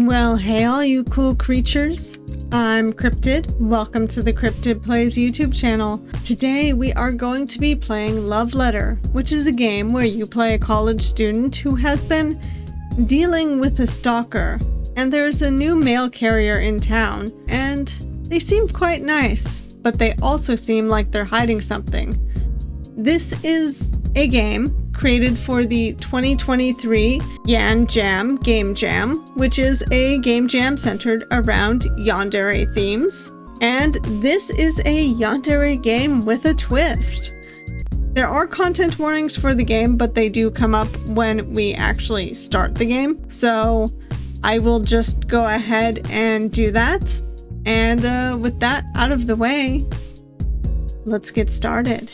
Well, hey all you cool creatures. I'm Cryptid. Welcome to the Cryptid Plays YouTube channel. Today we are going to be playing Love Letter, which is a game where you play a college student who has been dealing with a stalker. And there's a new mail carrier in town, and they seem quite nice, but they also seem like they're hiding something. This is a game created for the 2023 YanJam Game Jam, which is a game jam centered around yandere themes. And this is a yandere game with a twist. There are content warnings for the game, but they do come up when we actually start the game. So I will just go ahead and do that. And with that out of the way, let's get started.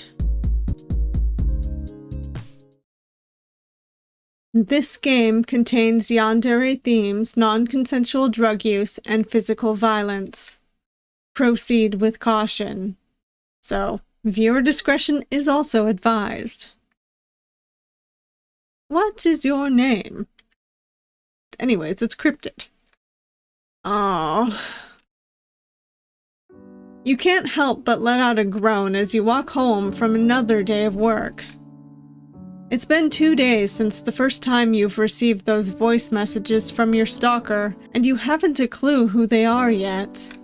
This game contains yandere themes, non-consensual drug use, and physical violence. Proceed with caution. So, viewer discretion is also advised. What is your name? Anyways, it's Cryptid. Aww. You can't help but let out a groan as you walk home from another day of work. It's been 2 days since the first time you've received those voice messages from your stalker, and you haven't a clue who they are yet.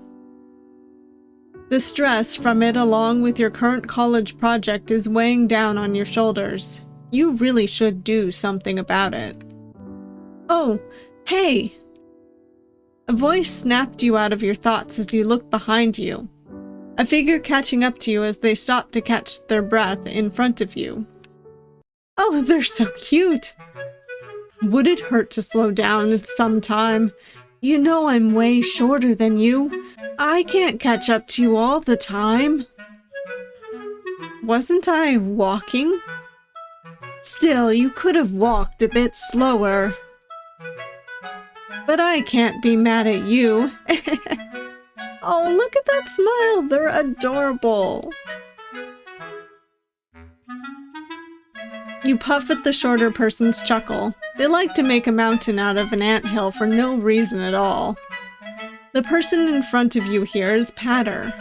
The stress from it along with your current college project is weighing down on your shoulders. You really should do something about it. Oh, hey! A voice snapped you out of your thoughts as you look behind you. A figure catching up to you as they stop to catch their breath in front of you. Oh, they're so cute! Would it hurt to slow down sometime? You know I'm way shorter than you. I can't catch up to you all the time. Wasn't I walking? Still, you could have walked a bit slower. But I can't be mad at you. Oh, look at that smile! They're adorable! You puff at the shorter person's chuckle. They like to make a mountain out of an anthill for no reason at all. The person in front of you here is Patter.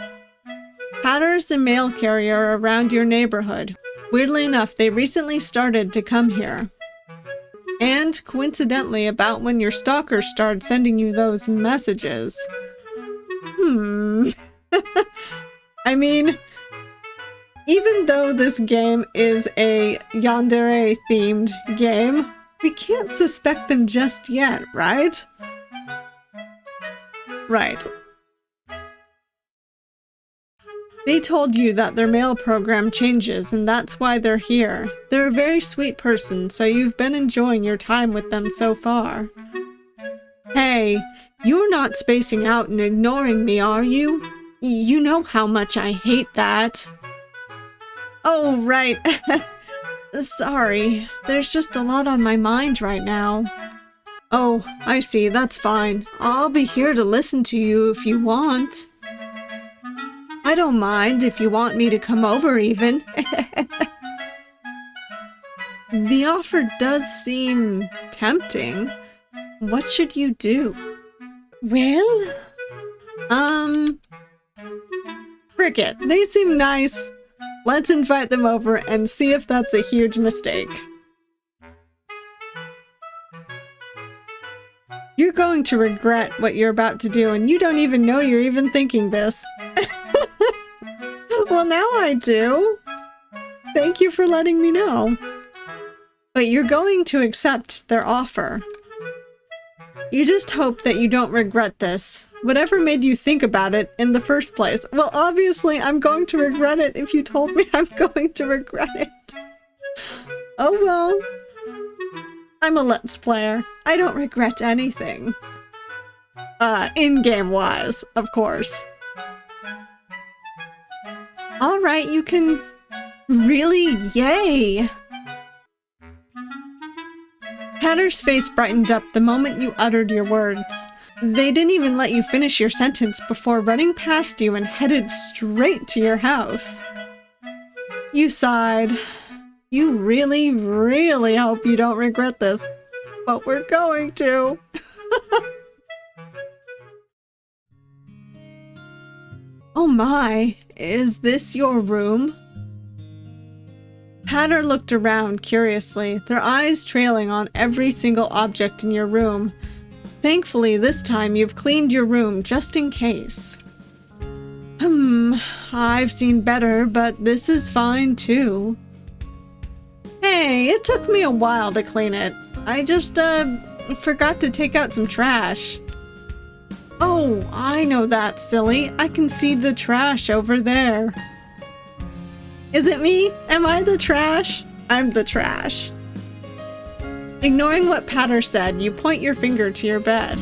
Patter's a mail carrier around your neighborhood. Weirdly enough, they recently started to come here. And coincidentally, about when your stalker started sending you those messages. I mean, even though this game is a yandere themed game, we can't suspect them just yet, right? Right. They told you that their mail program changes and that's why they're here. They're a very sweet person, so you've been enjoying your time with them so far. Hey, you're not spacing out and ignoring me, are you? You know how much I hate that. Oh, right. Sorry. There's just a lot on my mind right now. Oh, I see. That's fine. I'll be here to listen to you if you want. I don't mind if you want me to come over even. The offer does seem tempting. What should you do? Well, frick it. They seem nice. Let's invite them over and see if that's a huge mistake. You're going to regret what you're about to do, and you don't even know you're even thinking this. Well, now I do. Thank you for letting me know. But you're going to accept their offer. You just hope that you don't regret this. Whatever made you think about it in the first place? Well, obviously, I'm going to regret it if you told me I'm going to regret it. Oh well. I'm a Let's Player. I don't regret anything. In-game wise, of course. Alright, you can... Really? Yay! Patter's face brightened up the moment you uttered your words. They didn't even let you finish your sentence before running past you and headed straight to your house. You sighed. You really, really hope you don't regret this, but we're going to. Oh my, is this your room? Patter looked around curiously, their eyes trailing on every single object in your room. Thankfully, this time you've cleaned your room just in case. I've seen better, but this is fine too. Hey, it took me a while to clean it. I just, forgot to take out some trash. Oh, I know that, silly. I can see the trash over there. Is it me? Am I the trash? I'm the trash. Ignoring what Patter said, you point your finger to your bed.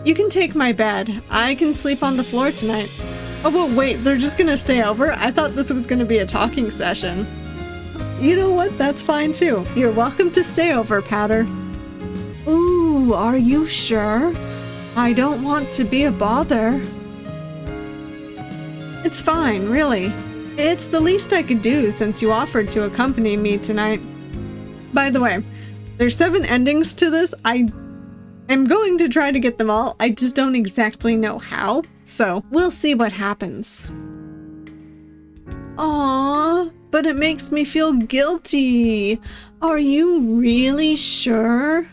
You can take my bed. I can sleep on the floor tonight. Oh, but wait, they're just gonna stay over? I thought this was gonna be a talking session. You know what? That's fine too. You're welcome to stay over, Patter. Ooh, are you sure? I don't want to be a bother. It's fine, really. It's the least I could do since you offered to accompany me tonight. By the way, there's 7 endings to this. I am going to try to get them all. I just don't exactly know how. So we'll see what happens. Aww, but it makes me feel guilty. Are you really sure?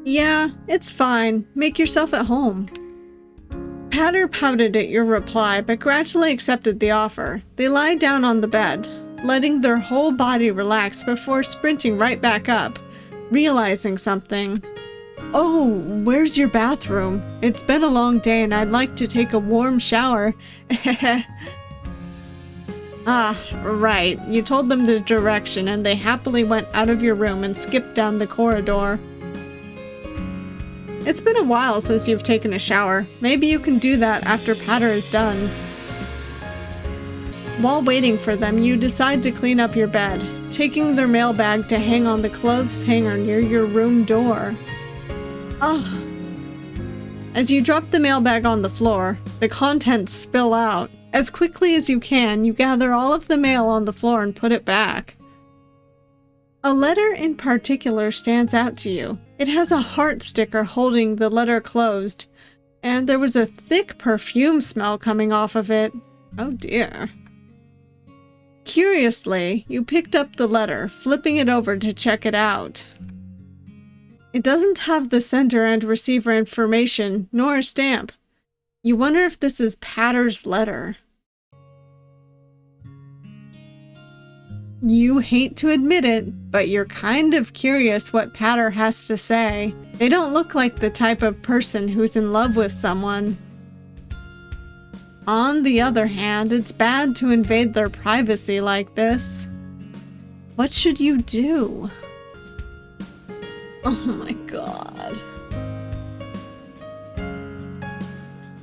Yeah, it's fine. Make yourself at home. Patter pouted at your reply, but gradually accepted the offer. They lie down on the bed, letting their whole body relax before sprinting right back up, realizing something. Oh, where's your bathroom? It's been a long day and I'd like to take a warm shower. Ah, right. You told them the direction and they happily went out of your room and skipped down the corridor. It's been a while since you've taken a shower. Maybe you can do that after Patter is done. While waiting for them, you decide to clean up your bed, taking their mailbag to hang on the clothes hanger near your room door. Ugh. As you drop the mailbag on the floor, the contents spill out. As quickly as you can, you gather all of the mail on the floor and put it back. A letter in particular stands out to you. It has a heart sticker holding the letter closed, and there was a thick perfume smell coming off of it. Oh dear. Curiously, you picked up the letter, flipping it over to check it out. It doesn't have the sender and receiver information, nor a stamp. You wonder if this is Patter's letter. You hate to admit it, but you're kind of curious what Patter has to say. They don't look like the type of person who's in love with someone. On the other hand, it's bad to invade their privacy like this. What should you do? Oh my god.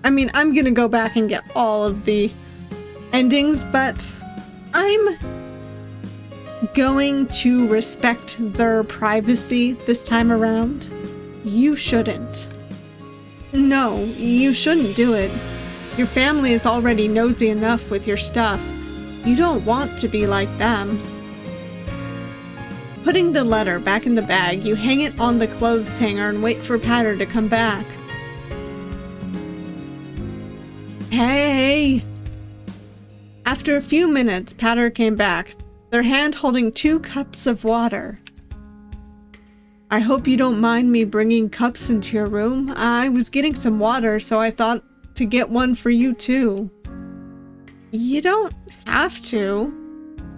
I mean, I'm gonna go back and get all of the endings, but I'm going to respect their privacy this time around. You shouldn't. No, you shouldn't do it. Your family is already nosy enough with your stuff. You don't want to be like them. Putting the letter back in the bag, you hang it on the clothes hanger and wait for Patter to come back. Hey! After a few minutes, Patter came back, their hand holding 2 cups of water. I hope you don't mind me bringing cups into your room. I was getting some water, so I thought to get one for you too. You don't have to,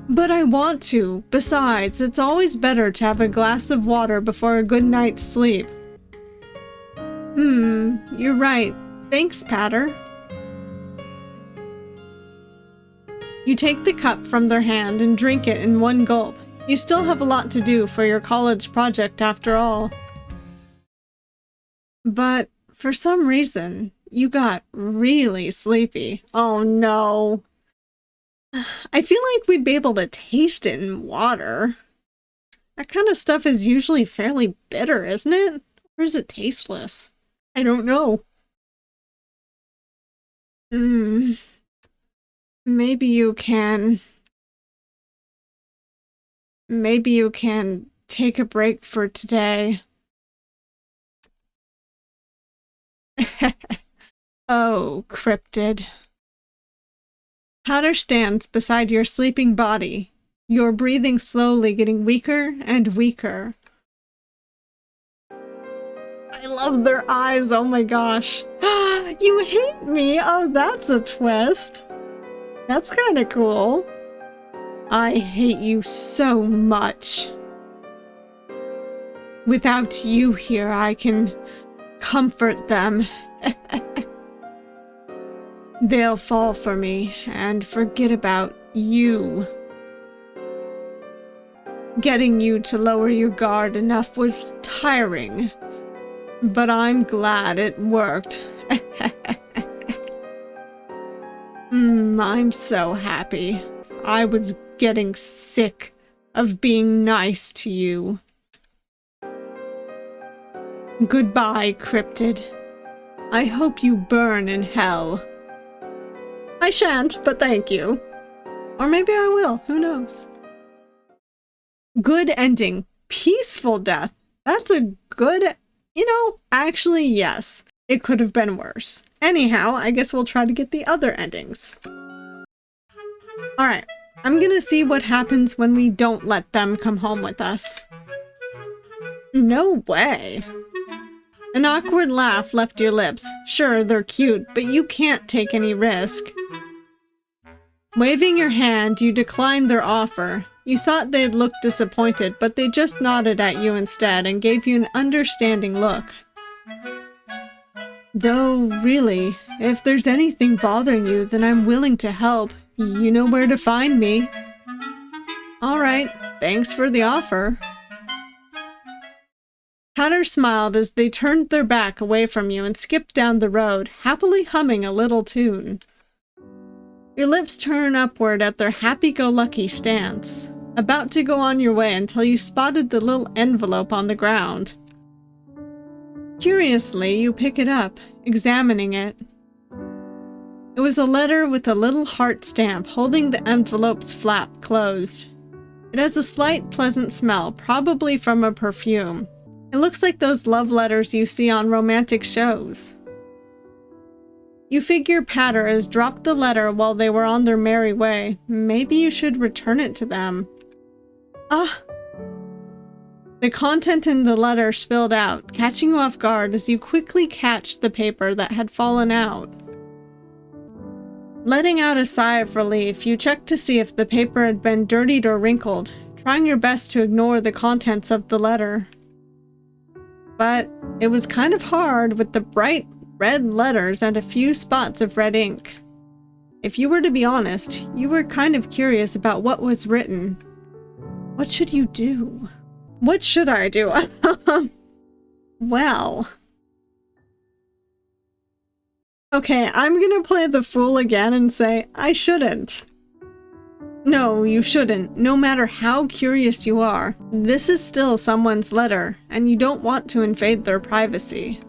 but I want to. Besides, it's always better to have a glass of water before a good night's sleep. You're right. Thanks, Patter. You take the cup from their hand and drink it in one gulp. You still have a lot to do for your college project after all. But for some reason, you got really sleepy. Oh no. I feel like we'd be able to taste it in water. That kind of stuff is usually fairly bitter, isn't it? Or is it tasteless? I don't know. Maybe you can take a break for today. Oh, cryptid. Hatter stands beside your sleeping body, your breathing slowly getting weaker and weaker. I love their eyes, oh my gosh. You hate me? Oh, that's a twist. That's kind of cool. I hate you so much. Without you here, I can comfort them. They'll fall for me and forget about you. Getting you to lower your guard enough was tiring, but I'm glad it worked. I'm so happy. I was getting sick of being nice to you. Goodbye, cryptid. I hope you burn in hell. I shan't, but thank you. Or maybe I will, who knows? Good ending. Peaceful death. That's a good... actually, yes. It could have been worse. Anyhow, I guess we'll try to get the other endings. Alright, I'm gonna see what happens when we don't let them come home with us. No way. An awkward laugh left your lips. Sure, they're cute, but you can't take any risk. Waving your hand, you declined their offer. You thought they'd look disappointed, but they just nodded at you instead and gave you an understanding look. Though, really, if there's anything bothering you, then I'm willing to help. You know where to find me. Alright, thanks for the offer. Hatter smiled as they turned their back away from you and skipped down the road, happily humming a little tune. Your lips turn upward at their happy-go-lucky stance, about to go on your way until you spotted the little envelope on the ground. Curiously, you pick it up, examining it. It was a letter with a little heart stamp holding the envelope's flap closed. It has a slight pleasant smell, probably from a perfume. It looks like those love letters you see on romantic shows. You figure Patter has dropped the letter while they were on their merry way. Maybe you should return it to them. Ah! The content in the letter spilled out, catching you off guard as you quickly catch the paper that had fallen out. Letting out a sigh of relief, you checked to see if the paper had been dirtied or wrinkled, trying your best to ignore the contents of the letter. But it was kind of hard with the bright red letters and a few spots of red ink. If you were to be honest, you were kind of curious about what was written. What should you do? What should I do? Well... Okay, I'm gonna play the fool again and say, I shouldn't. No, you shouldn't, no matter how curious you are. This is still someone's letter, and you don't want to invade their privacy.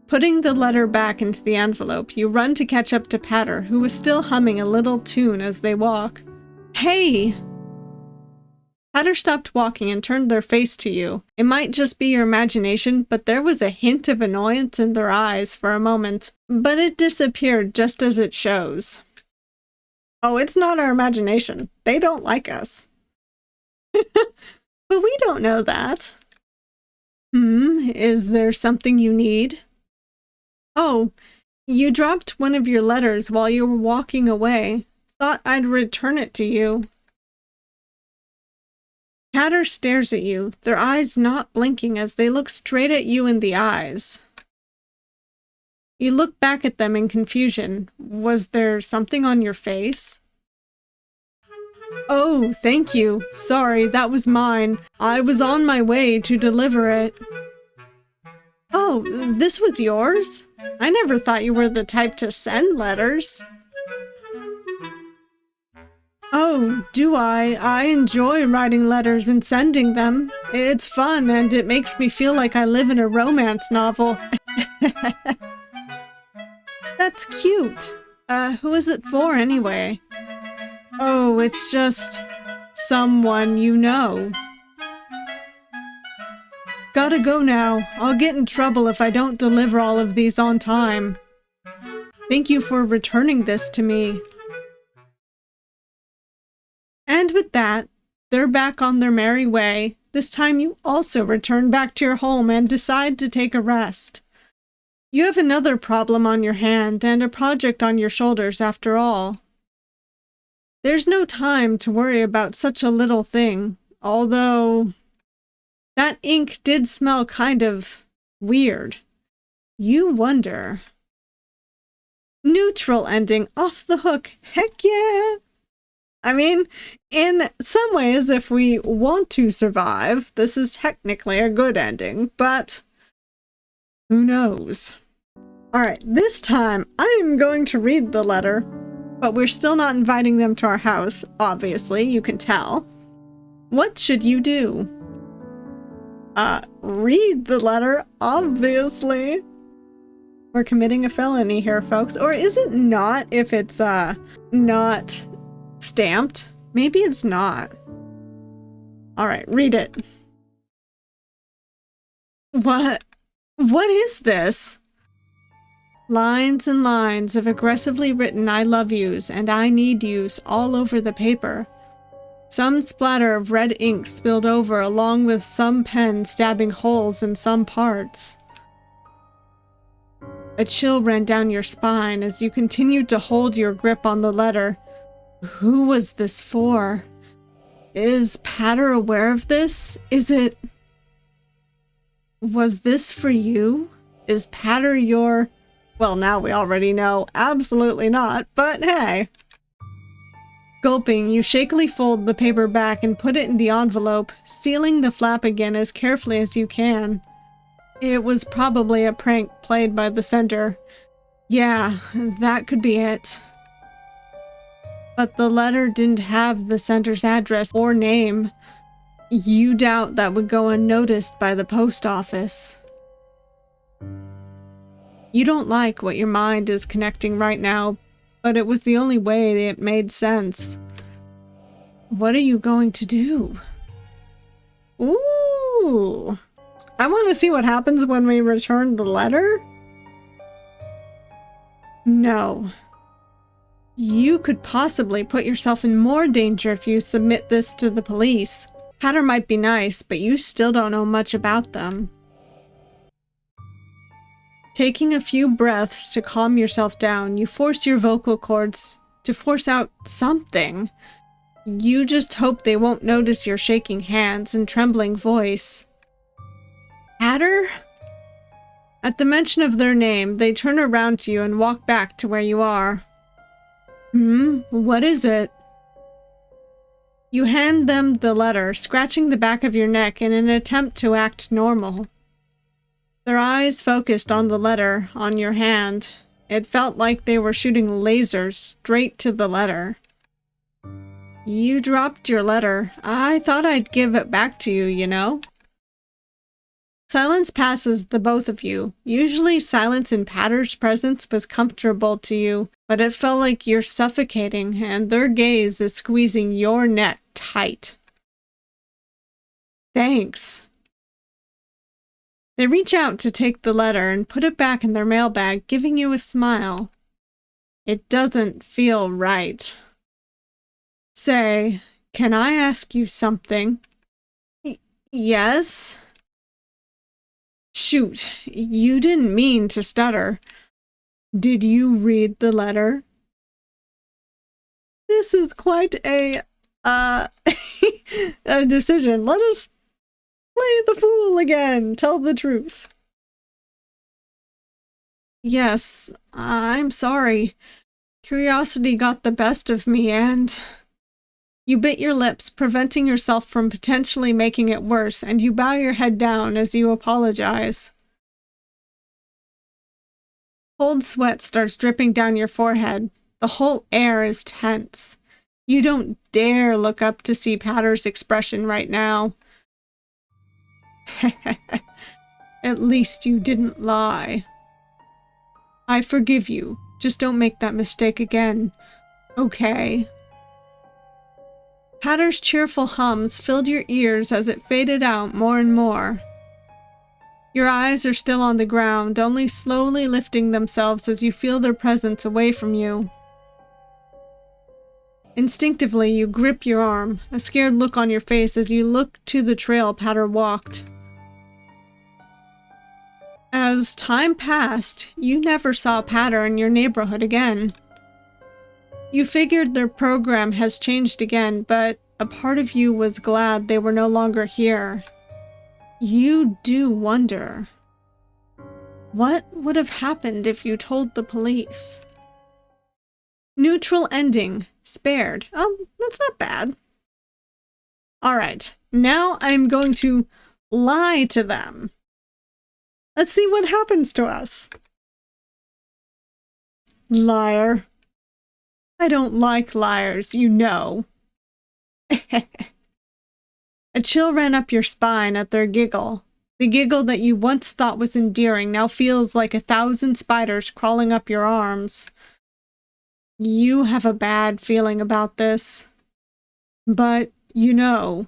Putting the letter back into the envelope, you run to catch up to Patter, who was still humming a little tune as they walk. Hey! Patter stopped walking and turned their face to you. It might just be your imagination, but there was a hint of annoyance in their eyes for a moment. But it disappeared just as it shows. Oh, it's not our imagination. They don't like us. But we don't know that. Is there something you need? Oh, you dropped one of your letters while you were walking away. Thought I'd return it to you. Patter stares at you, their eyes not blinking as they look straight at you in the eyes. You look back at them in confusion. Was there something on your face? Oh, thank you. Sorry, that was mine. I was on my way to deliver it. Oh, this was yours? I never thought you were the type to send letters. Oh, do I? I enjoy writing letters and sending them. It's fun and it makes me feel like I live in a romance novel. That's cute. Who is it for anyway? Oh, it's just someone you know. Gotta go now. I'll get in trouble if I don't deliver all of these on time. Thank you for returning this to me. And with that, they're back on their merry way. This time you also return back to your home and decide to take a rest. You have another problem on your hand and a project on your shoulders after all. There's no time to worry about such a little thing, although that ink did smell kind of weird. You wonder. Neutral ending, off the hook, heck yeah! I mean, in some ways, if we want to survive, this is technically a good ending, but who knows? Alright, this time I'm going to read the letter, but we're still not inviting them to our house, obviously, you can tell. What should you do? Read the letter, obviously. We're committing a felony here, folks. Or is it not if it's, not stamped? Maybe it's not. Alright, read it. What is this? Lines and lines of aggressively written I love yous and I need yous all over the paper. Some splatter of red ink spilled over along with some pen stabbing holes in some parts. A chill ran down your spine as you continued to hold your grip on the letter. Who was this for? Is Patter aware of this? Was this for you? Is Patter your... Well, now we already know. Absolutely not, but hey. Gulping, you shakily fold the paper back and put it in the envelope, sealing the flap again as carefully as you can. It was probably a prank played by the sender. Yeah, that could be it. But the letter didn't have the sender's address or name. You doubt that would go unnoticed by the post office. You don't like what your mind is connecting right now, but it was the only way it made sense. What are you going to do? Ooh! I want to see what happens when we return the letter. No. You could possibly put yourself in more danger if you submit this to the police. Patter might be nice, but you still don't know much about them. Taking a few breaths to calm yourself down, you force your vocal cords to force out something. You just hope they won't notice your shaking hands and trembling voice. Patter? At the mention of their name, they turn around to you and walk back to where you are. What is it? You hand them the letter, scratching the back of your neck in an attempt to act normal. Their eyes focused on the letter on your hand. It felt like they were shooting lasers straight to the letter. You dropped your letter. I thought I'd give it back to you, you know? Silence passes the both of you. Usually silence in Patter's presence was comfortable to you, but it felt like you're suffocating and their gaze is squeezing your neck tight. Thanks. They reach out to take the letter and put it back in their mailbag, giving you a smile. It doesn't feel right. Say, can I ask you something? Yes? Shoot, you didn't mean to stutter. Did you read the letter? This is quite a decision. Let us play the fool again. Tell the truth. Yes, I'm sorry. Curiosity got the best of me and... You bit your lips, preventing yourself from potentially making it worse, and you bow your head down as you apologize. Cold sweat starts dripping down your forehead. The whole air is tense. You don't dare look up to see Patter's expression right now. At least you didn't lie. I forgive you. Just don't make that mistake again. Okay? Patter's cheerful hums filled your ears as it faded out more and more. Your eyes are still on the ground, only slowly lifting themselves as you feel their presence away from you. Instinctively, you grip your arm, a scared look on your face as you look to the trail Patter walked. As time passed, you never saw Patter in your neighborhood again. You figured their program has changed again, but a part of you was glad they were no longer here. You do wonder, what would have happened if you told the police? Neutral ending. Spared. Oh, that's not bad. Alright, now I'm going to lie to them. Let's see what happens to us. Liar. I don't like liars, you know. A chill ran up your spine at their giggle. The giggle that you once thought was endearing now feels like 1,000 spiders crawling up your arms. You have a bad feeling about this. But, you know,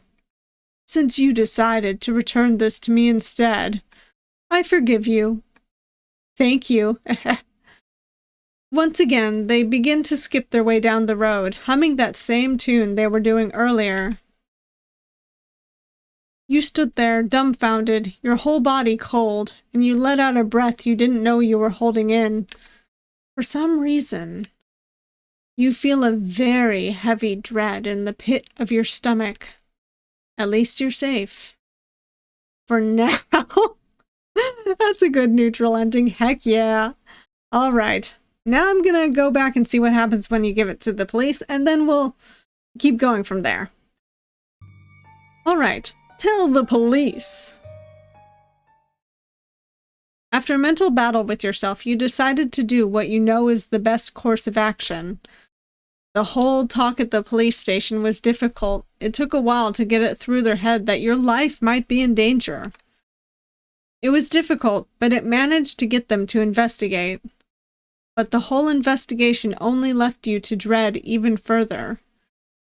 since you decided to return this to me instead, I forgive you. Thank you. Once again, they begin to skip their way down the road, humming that same tune they were doing earlier. You stood there, dumbfounded, your whole body cold, and you let out a breath you didn't know you were holding in. For some reason, you feel a very heavy dread in the pit of your stomach. At least you're safe. For now. That's a good neutral ending. Heck yeah. Alright. Now I'm gonna go back and see what happens when you give it to the police, and then we'll keep going from there. Alright. Tell the police. After a mental battle with yourself, you decided to do what you know is the best course of action. The whole talk at the police station was difficult. It took a while to get it through their head that your life might be in danger. It was difficult, but it managed to get them to investigate. But the whole investigation only left you to dread even further.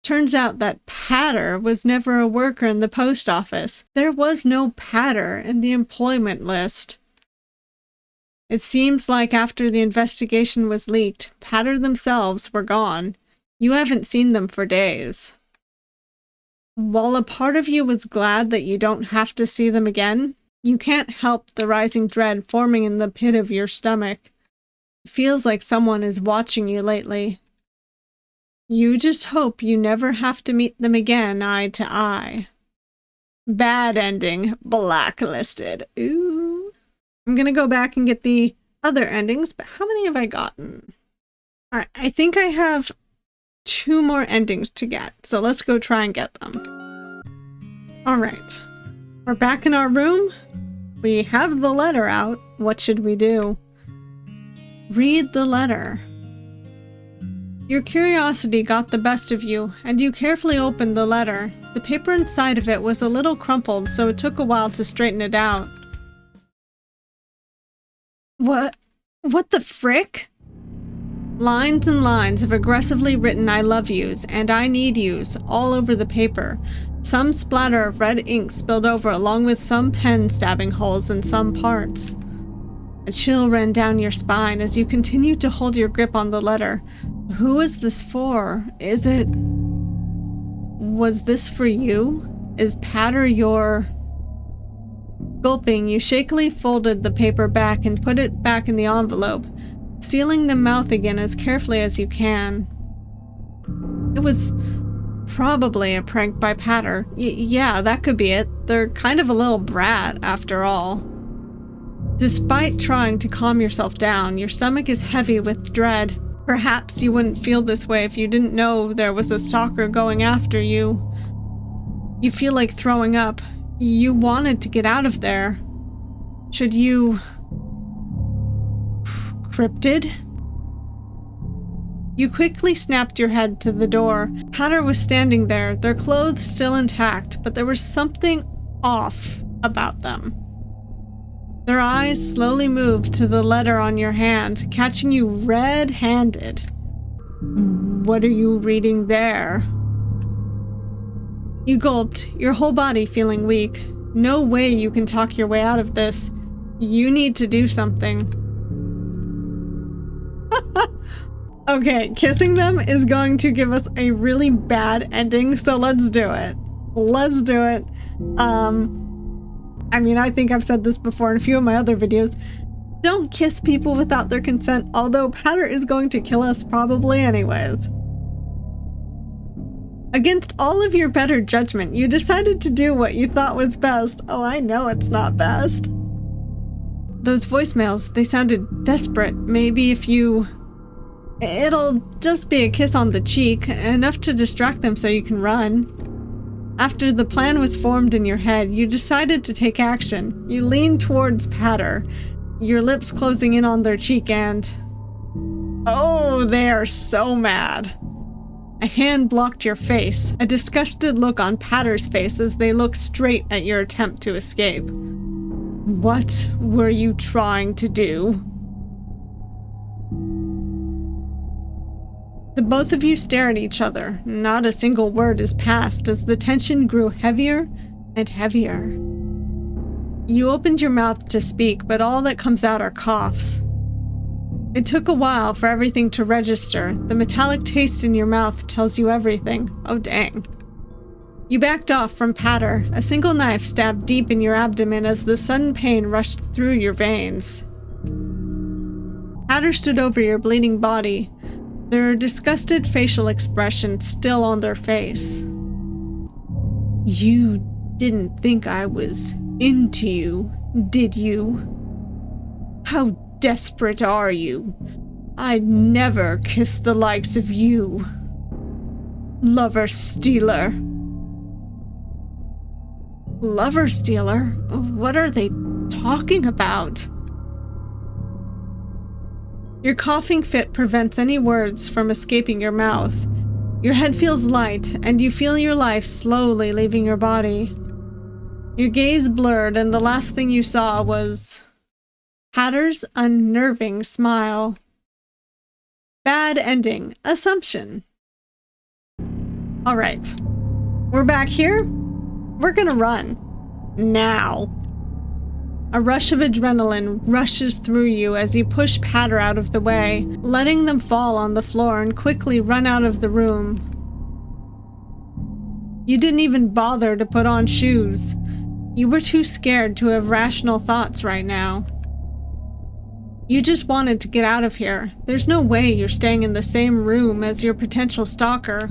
Turns out that Patter was never a worker in the post office. There was no Patter in the employment list. It seems like after the investigation was leaked, Patter themselves were gone. You haven't seen them for days. While a part of you was glad that you don't have to see them again, you can't help the rising dread forming in the pit of your stomach. It feels like someone is watching you lately. You just hope you never have to meet them again eye to eye. Bad ending. Blacklisted. Ooh. I'm gonna go back and get the other endings, but how many have I gotten? Alright, I think I have 2 more endings to get, so let's go try and get them. Alright. We're back in our room. We have the letter out. What should we do? Read the letter. Your curiosity got the best of you, and you carefully opened the letter. The paper inside of it was a little crumpled, so it took a while to straighten it out. What the frick? Lines and lines of aggressively written I love yous and I need yous all over the paper. Some splatter of red ink spilled over along with some pen stabbing holes in some parts. A chill ran down your spine as you continued to hold your grip on the letter. Who is this for? Was this for you? Is Patter your... Gulping, you shakily folded the paper back and put it back in the envelope, sealing the mouth again as carefully as you can. It was probably a prank by Patter. Yeah, that could be it. They're kind of a little brat, after all. Despite trying to calm yourself down, your stomach is heavy with dread. Perhaps you wouldn't feel this way if you didn't know there was a stalker going after you. You feel like throwing up. You wanted to get out of there. Should you... Cryptid? You quickly snapped your head to the door. Patter was standing there, their clothes still intact, but there was something off about them. Their eyes slowly moved to the letter on your hand, catching you red-handed. What are you reading there? You gulped, your whole body feeling weak. No way you can talk your way out of this. You need to do something. Okay, kissing them is going to give us a really bad ending, so let's do it. Let's do it. I mean, I think I've said this before in a few of my other videos. Don't kiss people without their consent, although Patter is going to kill us probably anyways. Against all of your better judgment, you decided to do what you thought was best. Oh, I know it's not best. Those voicemails, they sounded desperate. Maybe if you... It'll just be a kiss on the cheek, enough to distract them so you can run. After the plan was formed in your head, you decided to take action. You leaned towards Patter, your lips closing in on their cheek and... Oh, they are so mad. A hand blocked your face, a disgusted look on Patter's face as they look straight at your attempt to escape. What were you trying to do? The both of you stare at each other. Not a single word is passed as the tension grew heavier and heavier. You opened your mouth to speak, but all that comes out are coughs. It took a while for everything to register. The metallic taste in your mouth tells you everything. Oh dang. You backed off from Patter, a single knife stabbed deep in your abdomen as the sudden pain rushed through your veins. Patter stood over your bleeding body, their disgusted facial expression still on their face. You didn't think I was into you, did you? How desperate are you? I'd never kiss the likes of you. Lover stealer. Lover stealer? What are they talking about? Your coughing fit prevents any words from escaping your mouth. Your head feels light, and you feel your life slowly leaving your body. Your gaze blurred, and the last thing you saw was Patter's unnerving smile. Bad ending. Assumption. Alright. We're back here. We're gonna run. Now. A rush of adrenaline rushes through you as you push Patter out of the way, letting them fall on the floor and quickly run out of the room. You didn't even bother to put on shoes. You were too scared to have rational thoughts right now. You just wanted to get out of here. There's no way you're staying in the same room as your potential stalker.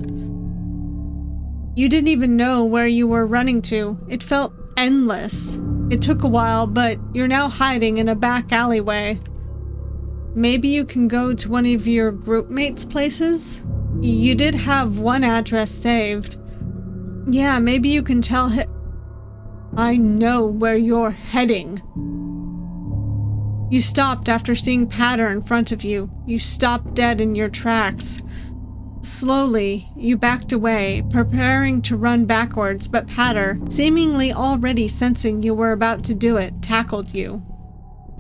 You didn't even know where you were running to. It felt endless. It took a while, but you're now hiding in a back alleyway. Maybe you can go to one of your group mates' places? You did have one address saved. Yeah, maybe you can tell him. I know where you're heading. You stopped after seeing Patter in front of you. You stopped dead in your tracks. Slowly, you backed away, preparing to run backwards, but Patter, seemingly already sensing you were about to do it, tackled you.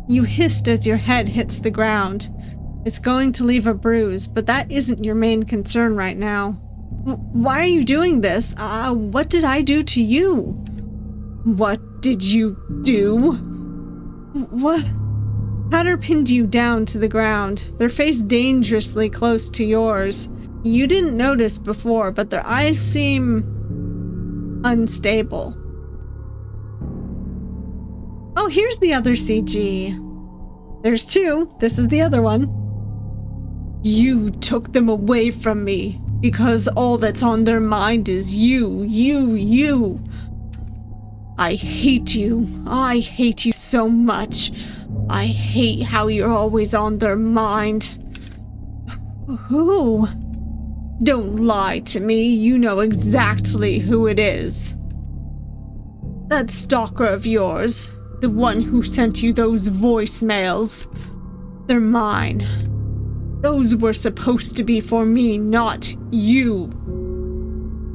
You hissed as your head hits the ground. It's going to leave a bruise, but that isn't your main concern right now. Why are you doing this? What did I do to you? What did you do? What? Patter pinned you down to the ground, their face dangerously close to yours. You didn't notice before, but their eyes seem unstable. Oh, here's the other CG. There's two. This is the other one. You took them away from me because all that's on their mind is you. I hate you. I hate you so much. I hate how you're always on their mind. Who? Don't lie to me, you know exactly who it is. That stalker of yours, the one who sent you those voicemails. They're mine. Those were supposed to be for me, not you.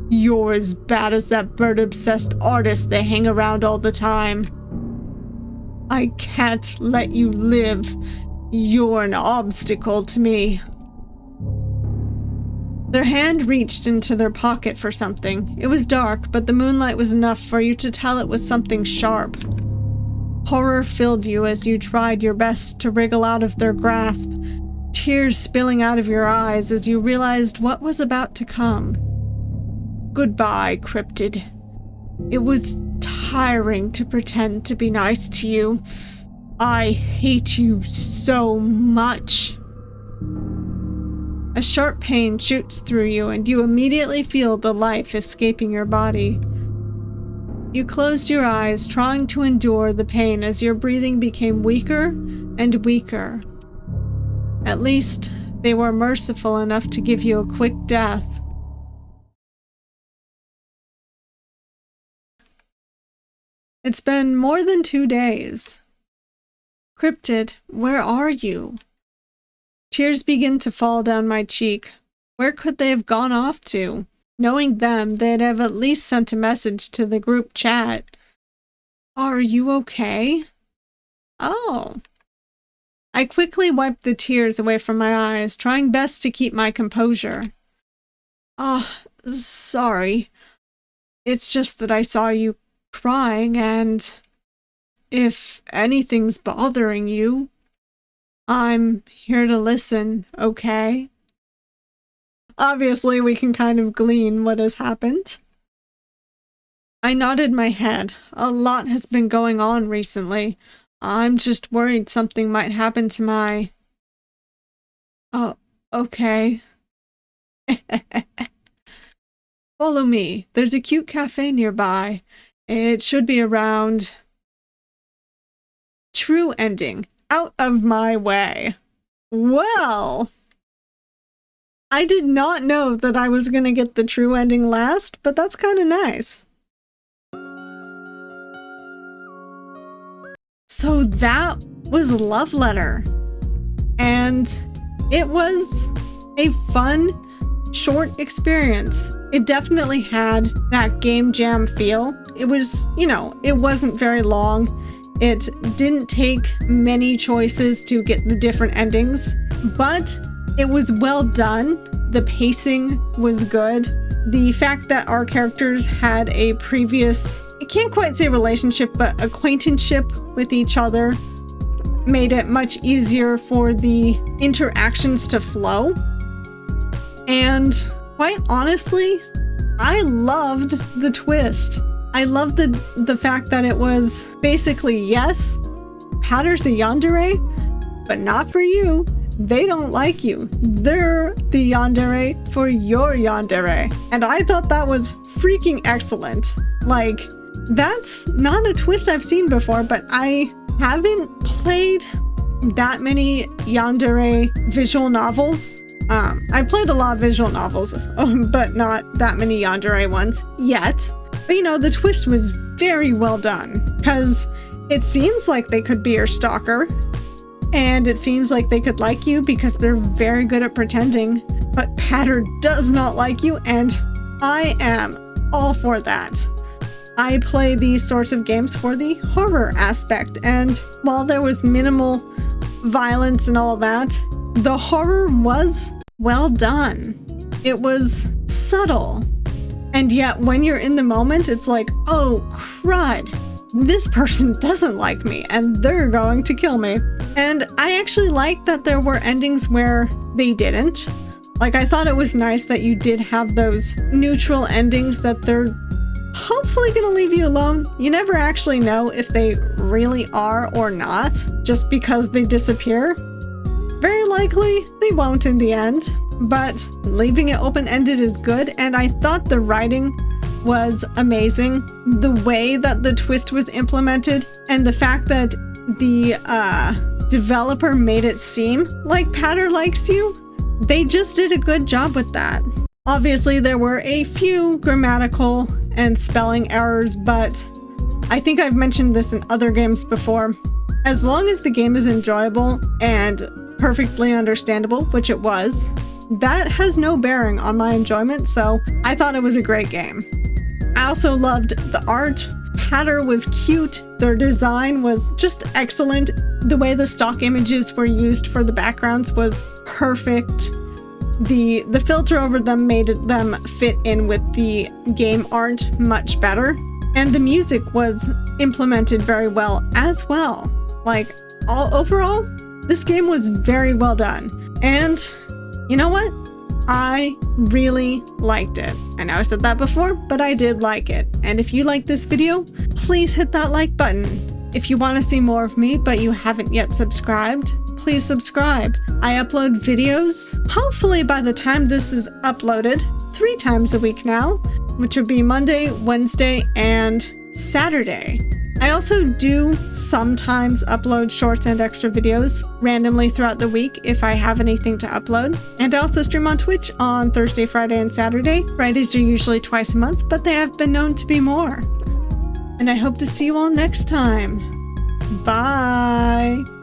You're as bad as that bird-obsessed artist they hang around all the time. I can't let you live. You're an obstacle to me. Their hand reached into their pocket for something. It was dark, but the moonlight was enough for you to tell it was something sharp. Horror filled you as you tried your best to wriggle out of their grasp, tears spilling out of your eyes as you realized what was about to come. Goodbye, Cryptid. It was tiring to pretend to be nice to you. I hate you so much. A sharp pain shoots through you and you immediately feel the life escaping your body. You closed your eyes, trying to endure the pain as your breathing became weaker and weaker. At least they were merciful enough to give you a quick death. It's been more than 2 days. Cryptid, where are you? Tears begin to fall down my cheek. Where could they have gone off to? Knowing them, they'd have at least sent a message to the group chat. Are you okay? Oh. I quickly wiped the tears away from my eyes, trying best to keep my composure. Sorry. It's just that I saw you crying and if anything's bothering you, I'm here to listen, okay? Obviously, we can kind of glean what has happened. I nodded my head. A lot has been going on recently. I'm just worried something might happen to my... Oh, okay. Follow me. There's a cute cafe nearby. It should be around... True ending. Out of my way. Well... I did not know that I was gonna get the true ending last, but that's kind of nice. So that was Love Letter. And it was a fun, short experience. It definitely had that game jam feel. It was, it wasn't very long. It didn't take many choices to get the different endings, but it was well done. The pacing was good. The fact that our characters had a previous, I can't quite say relationship, but acquaintanceship with each other made it much easier for the interactions to flow. And quite honestly, I loved the twist. I loved the fact that it was basically, yes, Patter's a yandere, but not for you. They don't like you. They're the yandere for your yandere. And I thought that was freaking excellent. Like, that's not a twist I've seen before, but I haven't played that many yandere visual novels. I played a lot of visual novels, but not that many yandere ones yet. But the twist was very well done, because it seems like they could be your stalker. And it seems like they could like you because they're very good at pretending, but Patter does not like you, and I am all for that. I play these sorts of games for the horror aspect, and while there was minimal violence and all that, the horror was well done. It was subtle, and yet when you're in the moment, it's like, oh crud, this person doesn't like me and they're going to kill me. And I actually like that there were endings where they didn't. Like, I thought it was nice that you did have those neutral endings that they're hopefully gonna leave you alone. You never actually know if they really are or not, just because they disappear. Very likely they won't in the end, but leaving it open-ended is good, and I thought the writing was amazing. The way that the twist was implemented and the fact that the developer made it seem like Patter likes you, they just did a good job with that. Obviously, there were a few grammatical and spelling errors, but I think I've mentioned this in other games before. As long as the game is enjoyable and perfectly understandable, which it was, that has no bearing on my enjoyment, so I thought it was a great game. I also loved the art. Patter was cute. Their design was just excellent. The way the stock images were used for the backgrounds was perfect. The filter over them made them fit in with the game art much better. And the music was implemented very well as well. Like, overall, this game was very well done. And you know what? I really liked it. I know I said that before, but I did like it. And if you like this video, please hit that like button. If you want to see more of me, but you haven't yet subscribed, please subscribe. I upload videos, hopefully by the time this is uploaded, 3 times a week now, which would be Monday, Wednesday, and Saturday. I also do sometimes upload shorts and extra videos randomly throughout the week if I have anything to upload. And I also stream on Twitch on Thursday, Friday, and Saturday. Fridays are usually twice a month, but they have been known to be more. And I hope to see you all next time. Bye!